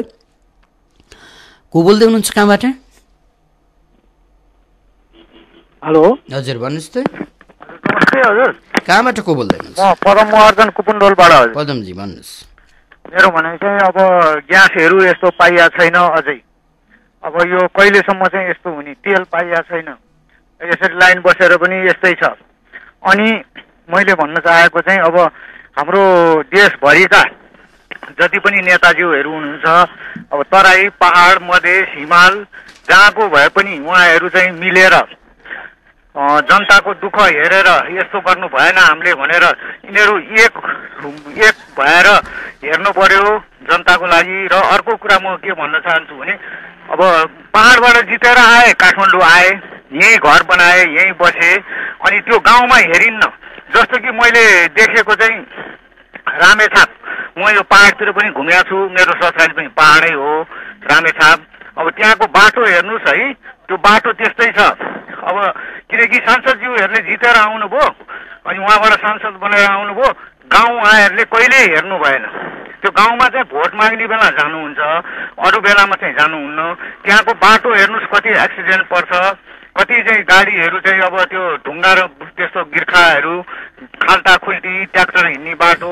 को बोल्दै हुनुहुन्छ, कहाँबाट? हेलो हजुर भन्नुहोस् त। नमस्ते हजुर, कहाँबाट को बोल्दै हुनुहुन्छ? म पदम महर्जन कुपुनडोलबाट हजुर। पदमजी भन्नुहोस्। मेरो भनाइ चाहिँ अब ग्यासहरू यस्तो पाइया छैन अझै। अब यो कहिलेसम्म चाहिँ यस्तो हुने? तेल पाइया छैन, यसरी लाइन बसेर पनि यस्तै छ। अनि मैले भन्न चाहेको चाहिँ अब हाम्रो देशभरिका जति पनि नेताजीहरू हुनुहुन्छ, अब तराई, पहाड, मधेस, हिमाल, जहाँको भए पनि उहाँहरू चाहिँ मिलेर जनताको दुःख हेरेर यस्तो गर्नु भएन हामीले भनेर यिनीहरू एक भएर हेर्नु पर्यो जनताको लागि। र अर्को कुरा म के भन्न चाहन्छु भने अब पहाडबाट जितेर आए, काठमाडौँ आए, यहीँ घर बनाए, यहीँ बसे, अनि त्यो गाउँमा हेरिन्न। जस्तो कि मैले देखेको चाहिँ रामेछाप, म यो पहाडतिर पनि घुमेको छु, मेरो ससुराली पनि पहाडै हो रामेछाप। अब त्यहाँको बाटो हेर्नुहोस् है, त्यो बाटो त्यस्तै छ। अब किनकि सांसदज्यूहरूले जितेर आउनुभयो अनि उहाँबाट सांसद बनेर आउनुभयो, गाउँवाहरूले कहिल्यै हेर्नु भएन। त्यो गाउँमा चाहिँ भोट माग्ने बेला जानुहुन्छ, अरू बेलामा चाहिँ जानुहुन्न। त्यहाँको बाटो हेर्नुहोस्, कति एक्सिडेन्ट पर्छ, कति चाहिँ गाडीहरू चाहिँ अब त्यो ढुङ्गा र त्यस्तो गिर्खाहरू, खाल्टा खुल्टी, ट्र्याक्टर हिँड्ने बाटो,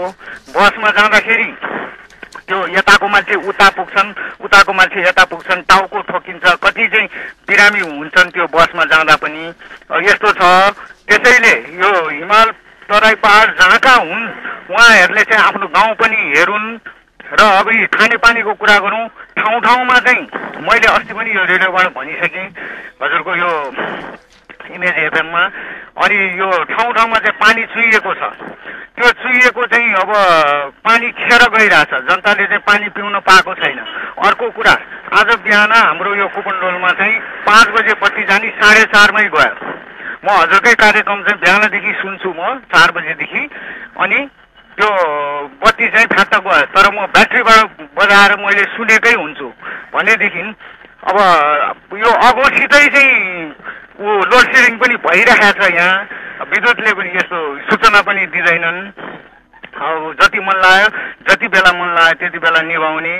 बसमा जाँदाखेरि त्यो यताको मान्छे उता पुग्छन्, उताको मान्छे यता पुग्छन्, टाउको ठोकिन्छ, कति चाहिँ बिरामी हुन्छन् त्यो बसमा जाँदा पनि। यस्तो छ। त्यसैले यो हिमाल तराई पहाड जहाँका हुन् उहाँहरूले चाहिँ आफ्नो गाउँ पनि हेरुन्। र अब यी खानेपानीको कुरा गरौँ, ठाउँ ठाउँमा चाहिँ मैले अस्ति पनि यो रेडियोबाट भनिसकेँ हजुरको यो इमेज एफएममा। अनि यो ठाउँ ठाउँमा चाहिँ पानी चुहिएको छ। त्यो चुहिएको चाहिँ अब पानी खेर गइरहेछ, जनताले चाहिँ पानी पिउन पाएको छैन। अर्को कुरा, आज बिहान हाम्रो यो कुपनडोलमा चाहिँ 5 बजे बत्ती जानी 4:30मै गयो। म हजुरकै कार्यक्रम चाहिँ बिहानदेखि सुन्छु, म 4 बजेदेखि, अनि त्यो बत्ती चाहिँ फ्याट्ट गयो। तर म ब्याट्रीबाट बजाएर मैले सुनेकै हुन्छु भनेदेखि अब यो अगोसितै चाहिँ लोड सेडिङ पनि भइरहेको छ। यहाँ विद्युतले पनि यस्तो सूचना पनि दिँदैनन्। अब जति मन लाग्यो, जति बेला मन लाग्यो त्यति बेला निभाउने,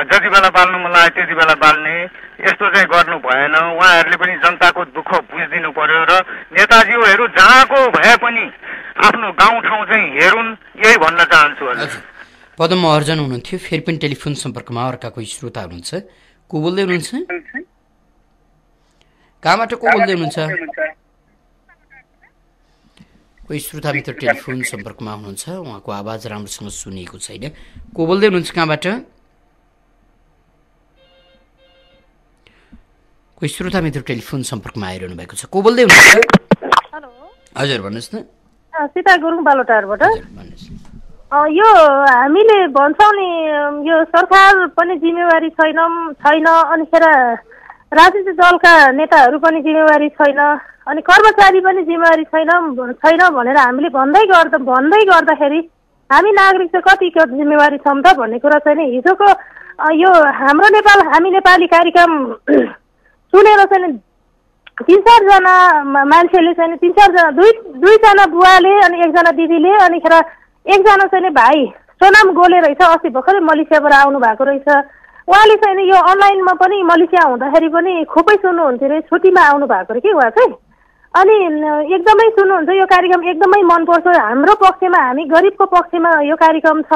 जति बेला बाल्नु मन लाग्यो त्यति बेला बाल्ने, यस्तो चाहिँ गर्नु भएन। उहाँहरूले पनि जनताको दुःख बुझिदिनु पर्यो। र नेताजीहरू जहाँको भए पनि आफ्नो गाउँठाउँ चाहिँ हेरुन्, यही भन्न चाहन्छु। पदम अर्जन हुनुहुन्थ्यो, फेरि पनि टेलिफोन सम्पर्कमा अर्का कोही श्रोता हुनुहुन्छ। को बोल्दै हुनुहुन्छ? कहाँबाट को बोल्दै हुनुहुन्छ? कोही श्रोता मित्र टेलिफोन सम्पर्कमा हुनुहुन्छ, उहाँको आवाज राम्रोसँग सुनिएको छैन। को बोल्दै हुनुहुन्छ? कहाँबाट? कोही श्रोता मित्र टेलिफोन सम्पर्कमा आइरहनु भएको छ। को बोल्दै हुनुहुन्छ? हेलो हजुर भन्नुहोस् न। सीता गुरुङ बालोटारबाट। यो हामीले भन्छौँ नि यो सरकार पनि जिम्मेवारी छैन, अनिखेर राजनीतिक दलका नेताहरू पनि जिम्मेवारी छैन, अनि कर्मचारी पनि जिम्मेवारी छैन भनेर हामीले भन्दै गर्दाखेरि हामी नागरिक चाहिँ कतिको जिम्मेवारी छौँ त भन्ने कुरा चाहिँ नि हिजोको यो हाम्रो नेपाल हामी नेपाली कार्यक्रम सुनेर चाहिँ 3-4 जना मान्छेले चाहिँ 3-4 जना, 2जना बुवाले अनि 1जना दिदीले, अनि खेर 1जना चाहिँ भाइ सोनाम गोले रहेछ, अस्ति भर्खरै मलेसियाबाट आउनु भएको रहेछ। उहाँले चाहिँ यो अनलाइनमा पनि मलेसिया हुँदाखेरि पनि खुबै सुन्नुहुन्थ्यो अरे, छुट्टीमा आउनु भएको अरे कि उहाँ चाहिँ। अनि एकदमै सुन्नुहुन्छ, यो कार्यक्रम एकदमै मनपर्छ। हाम्रो पक्षमा, हामी गरिबको पक्षमा यो कार्यक्रम छ,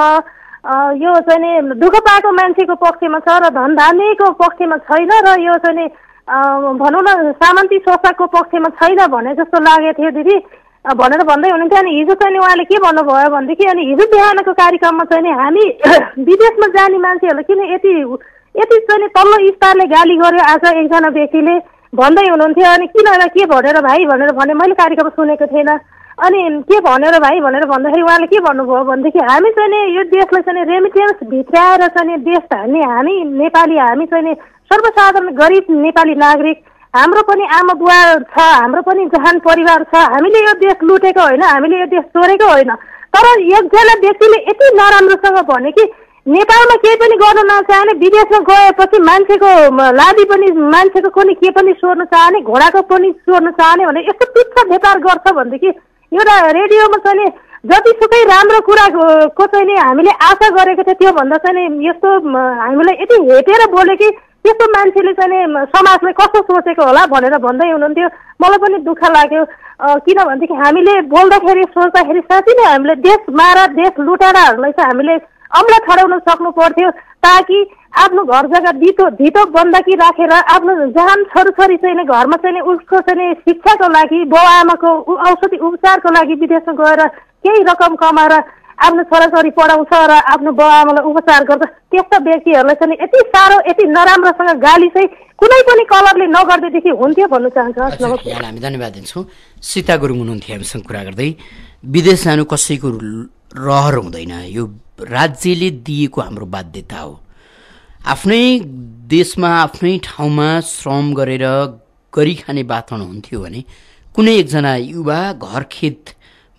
यो चाहिँ दुःख पाएको मान्छेको पक्षमा छ र धनधान्यको पक्षमा छैन, र यो चाहिँ भनौँ न सामन्ती शोषकको पक्षमा छैन भने जस्तो लागेको थियो दिदी भनेर भन्दै हुनुहुन्थ्यो। अनि हिजो चाहिँ उहाँले के भन्नुभयो भनेदेखि, अनि हिजो बिहानको कार्यक्रममा चाहिँ हामी विदेशमा जाने मान्छेहरूलाई किन यति चाहिँ तल्लो स्तरले गाली गर्यो आज 1जना व्यक्तिले भन्दै हुनुहुन्थ्यो। अनि किन के भनेर भाइ भनेर भने मैले कार्यक्रम सुनेको थिएन। अनि के भनेर भाइ भनेर भन्दाखेरि उहाँले के भन्नुभयो भनेदेखि, हामी चाहिँ यो देशलाई चाहिँ रेमिटेन्स भित्राएर चाहिँ देश धान्ने हामी नेपाली, हामी चाहिँ सर्वसाधारण गरिब नेपाली नागरिक, हाम्रो पनि आमा बुवा छ, हाम्रो पनि जहान परिवार छ, हामीले यो देश लुटेको होइन, हामीले यो देश चोरेको होइन। तर 1जना व्यक्तिले यति नराम्रोसँग भने कि नेपालमा केही पनि गर्न नचाहने, विदेशमा गएपछि मान्छेको लादी पनि मान्छेको पनि के पनि सोर्न चाहने, घोडाको पनि सोर्न चाहने भने यस्तो तुच्छ व्यापार गर्छ भनेदेखि एउटा रेडियोमा चाहिँ जतिसुकै राम्रो कुराको चाहिँ नि हामीले आशा गरेको थियो त्योभन्दा चाहिँ यस्तो हामीलाई यति हेटेर बोले कि त्यस्तो मान्छेले चाहिँ समाजलाई कस्तो सोचेको होला भनेर भन्दै हुनुहुन्थ्यो। मलाई पनि दुःख लाग्यो, किनभनेदेखि हामीले बोल्दाखेरि सोच्दाखेरि साँच्चै नै हामीले देश मारा देश लुटाराहरूलाई चाहिँ हामीले अम्ला ठडाउन सक्नु पर्थ्यो, ताकि आफ्नो घर जग्गा धितो बन्दकी राखेर आफ्नो जहान छोरीछोरी चाहिँ घरमा चाहिँ उसको चाहिँ शिक्षाको लागि, बाउ आमाको औषधि उपचारको लागि विदेशमा गएर केही रकम कमाएर आफ्नो छोराछोरी पढाउँछ र आफ्नो बाबुआमालाई उपचार गर्छ, त्यस्ता व्यक्तिहरूलाई चाहिँ यति साह्रो यति नराम्रोसँग गाली चाहिँ कुनै पनि कलरले नगर्दैदेखि हुन्थ्यो भन्नु चाहन्छु। हामी धन्यवाद दिन्छौँ। सीता गुरुङ हुनुहुन्थ्यो हामीसँग कुरा गर्दै। विदेश जानु कसैको रहर हुँदैन, यो राज्यले दिएको हाम्रो बाध्यता हो। आफ्नै देशमा आफ्नै ठाउँमा श्रम गरेर गरी खाने वातावरण हुन्थ्यो भने कुनै एकजना युवा घर खेत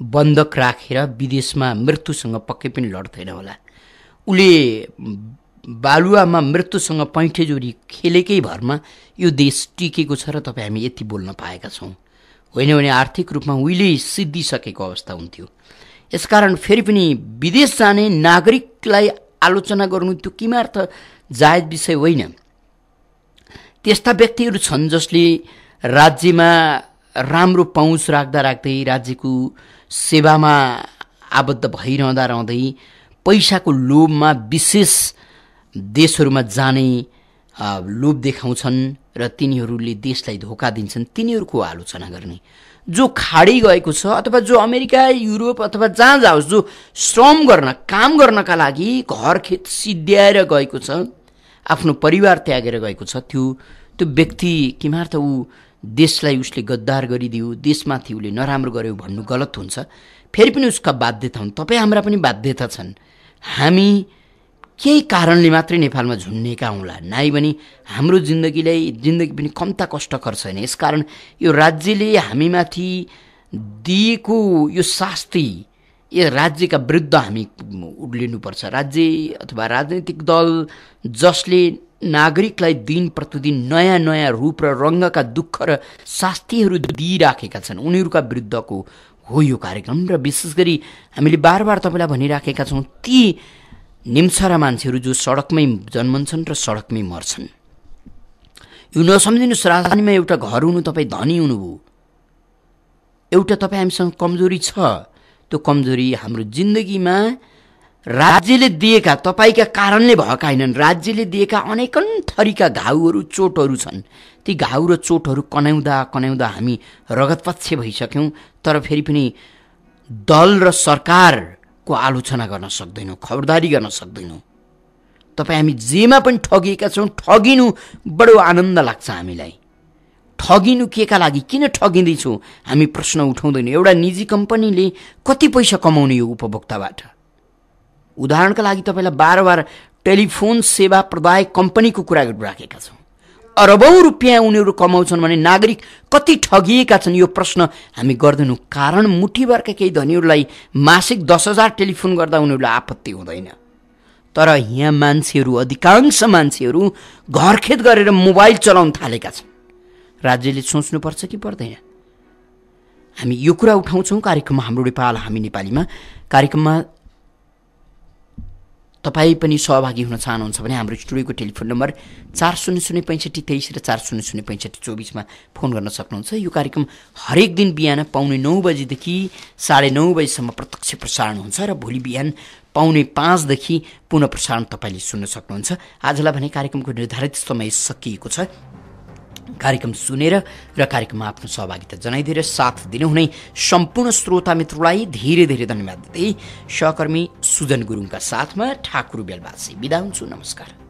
बन्धक राखेर विदेशमा मृत्युसँग पक्कै पनि लड्दैन होला। उसले बालुवामा मृत्युसँग पैँठे जोडी खेलेकै भरमा यो देश टिकेको छ र तपाईँ हामी यति बोल्न पाएका छौँ। होइन भने आर्थिक रूपमा उहिले सिद्धिसकेको अवस्था हुन्थ्यो। यसकारण फेरि पनि विदेश जाने नागरिकलाई आलोचना गर्नु त्यो किमार्थ जायज विषय होइन। त्यस्ता व्यक्तिहरू छन् जसले राज्यमा राम्रो पहुँच राख्दा राख्दै राज्यको सेवामा आबद्ध भइरहँदै पैसाको लोभमा विशेष देशहरूमा जाने लोभ देखाउँछन् र तिनीहरूले देशलाई धोका दिन्छन्। तिनीहरूको आलोचना गर्ने, जो खाडी गएको छ अथवा जो अमेरिका युरोप अथवा जहाँ जाओस्, जो श्रम गर्न काम गर्नका लागि घर खेत सिद्ध्याएर गएको छ, आफ्नो परिवार त्यागेर गएको छ, त्यो व्यक्ति किमार्थ ऊ देशलाई उसले गद्दार गरिदियो, देशमाथि उसले नराम्रो गर्यो भन्नु गलत हुन्छ। फेरि पनि उसका बाध्यता हुन्, तपाईँ हाम्रा पनि बाध्यता छन्। हामी केही कारणले मात्रै नेपालमा झुन्नेका हौँला, नाइ भने हाम्रो जिन्दगी पनि कम्ता कष्टकर छैन। यसकारण यो राज्यले हामीमाथि दिएको यो शास्ति, यो राज्यका विरुद्ध हामी उर्लिनुपर्छ। राज्य अथवा राजनैतिक दल जसले नागरिकलाई दिन प्रतिदिन नयाँ नयाँ रूप र रङ्गका दुःख र शास्तिहरू दिइराखेका छन्, उनीहरूका विरुद्धको हो यो कार्यक्रम। र विशेष गरी हामीले बार तपाईँलाई भनिराखेका छौँ, ती निम्छरा मान्छेहरू जो सडकमै जन्मन्छन् र सडकमै मर्छन्। यो नसम्झिनुहोस्, राजधानीमा एउटा घर हुनु तपाईँ धनी हुनुभयो, एउटा तपाईँ हामीसँग कमजोरी छ। त्यो कमजोरी हाम्रो जिन्दगीमा राज्यले दिएका, तपाईँका कारणले भएका होइनन्, राज्यले दिएका अनेकन थरीका घाउहरू चोटहरू छन्। ती घाउ र चोटहरू कनाउँदा हामी रगतपक्ष भइसक्यौँ, तर फेरि पनि दल र सरकारको आलोचना गर्न सक्दैनौँ, खबरदारी गर्न सक्दैनौँ। तपाईँ हामी जेमा पनि ठगिएका छौँ, ठगिनु बडो आनन्द लाग्छ हामीलाई। ठगिनु केका लागि, किन ठगिँदैछौँ हामी प्रश्न उठाउँदैनौँ। एउटा निजी कम्पनीले कति पैसा कमाउने यो उपभोक्ताबाट? उदाहरणका लागि तपाईँलाई बार टेलिफोन सेवा प्रदायक कम्पनीको कुरा गरिराखेका छौँ। अरबौँ रुपियाँ उनीहरू कमाउँछन् भने नागरिक कति ठगिएका छन् यो प्रश्न हामी गर्दैनौँ। कारण मुठीभरका केही धनीहरूलाई मासिक 10,000 टेलिफोन गर्दा उनीहरूलाई आपत्ति हुँदैन, तर यहाँ मान्छेहरू, अधिकांश मान्छेहरू घरखेत गरेर मोबाइल चलाउन थालेका छन्। राज्यले सोच्नुपर्छ कि पर्दैन? हामी यो कुरा उठाउँछौँ कार्यक्रममा हाम्रो नेपाल हामी नेपालीमा। कार्यक्रममा तपाईँ पनि सहभागी हुन चाहनुहुन्छ भने हाम्रो स्टुडियोको टेलिफोन नम्बर 40065323 र 40065324 फोन गर्न सक्नुहुन्छ। यो कार्यक्रम हरेक दिन बिहान 9:15 बजेदेखि 9:30 बजेसम्म प्रत्यक्ष प्रसारण हुन्छ र भोलि बिहान 4:45 पुनः प्रसारण तपाईँले सुन्न सक्नुहुन्छ। आजलाई भने कार्यक्रमको निर्धारित समय सकिएको छ। कार्यक्रम सुनेर र कार्यक्रममा आफ्नो सहभागिता जनाइदिएर साथ दिनुहुने सम्पूर्ण श्रोता मित्रलाई धेरै धेरै धन्यवाद दिँदै सहकर्मी सुजन गुरुङका साथमा ठाकुर बेलबासी बिदा हुन्छु। नमस्कार।